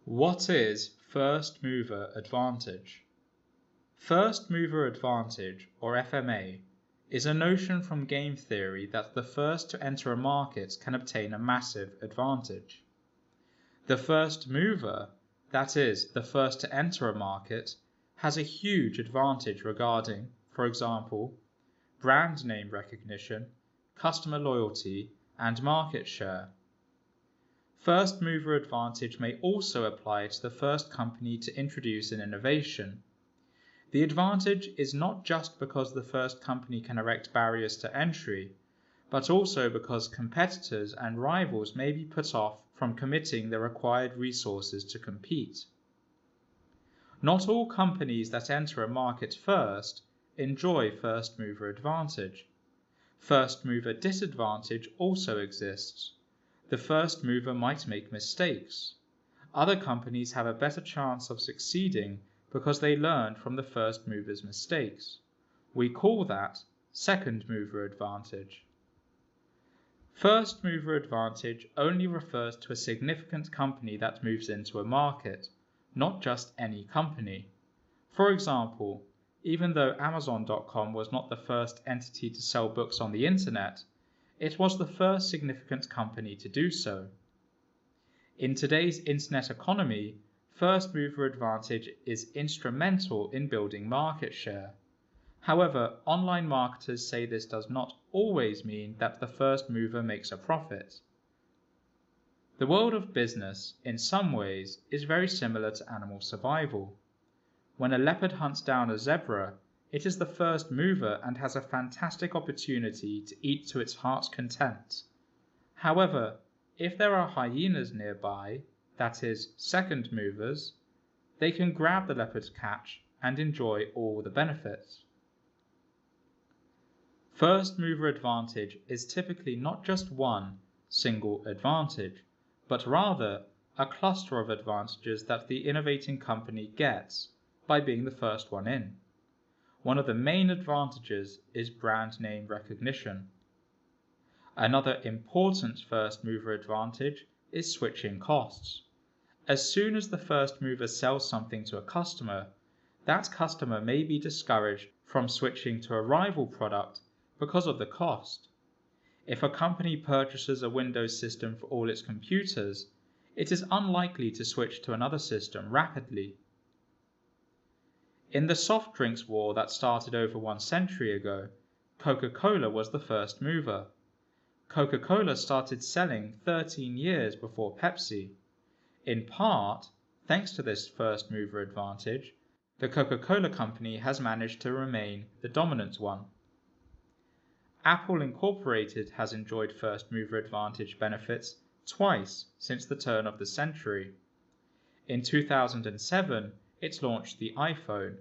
What is first mover advantage? First mover advantage, or FMA, is a notion from game theory that the first to enter a market can obtain a massive advantage. The first mover, that is, the first to enter a market, has a huge advantage regarding, for example, brand name recognition, customer loyalty, and market share. First mover advantage may also apply to the first company to introduce an innovation. The advantage is not just because the first company can erect barriers to entry, but also because competitors and rivals may be put off from committing the required resources to compete. Not all companies that enter a market first enjoy first mover advantage. First mover disadvantage also exists. The first mover might make mistakes. Other companies have a better chance of succeeding because they learned from the first mover's mistakes. We call that second mover advantage. First mover advantage only refers to a significant company that moves into a market, not just any company. For example, even though Amazon.com was not the first entity to sell books on the internet, it was the first significant company to do so. In today's internet economy, first mover advantage is instrumental in building market share. However, online marketers say this does not always mean that the first mover makes a profit. The world of business, in some ways, is very similar to animal survival. When a leopard hunts down a zebra, it is the first mover and has a fantastic opportunity to eat to its heart's content. However, if there are hyenas nearby, that is, second movers, they can grab the leopard's catch and enjoy all the benefits. First mover advantage is typically not just one single advantage, but rather a cluster of advantages that the innovating company gets by being the first one in. One of the main advantages is brand name recognition. Another important first mover advantage is switching costs. As soon as the first mover sells something to a customer, that customer may be discouraged from switching to a rival product because of the cost. If a company purchases a Windows system for all its computers, it is unlikely to switch to another system rapidly. In the soft drinks war that started over 1 century ago, Coca-Cola was the first mover. Coca-Cola started selling 13 years before Pepsi. In part, thanks to this first mover advantage, the Coca-Cola company has managed to remain the dominant one. Apple Incorporated has enjoyed first mover advantage benefits twice since the turn of the century. In 2007, it launched the iPhone,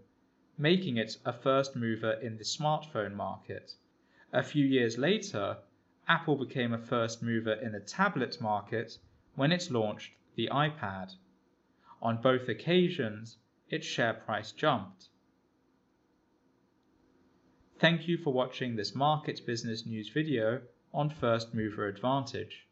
making it a first mover in the smartphone market. A few years later, Apple became a first mover in the tablet market when it launched the iPad. On both occasions, its share price jumped. Thank you for watching this market business news video on first mover advantage.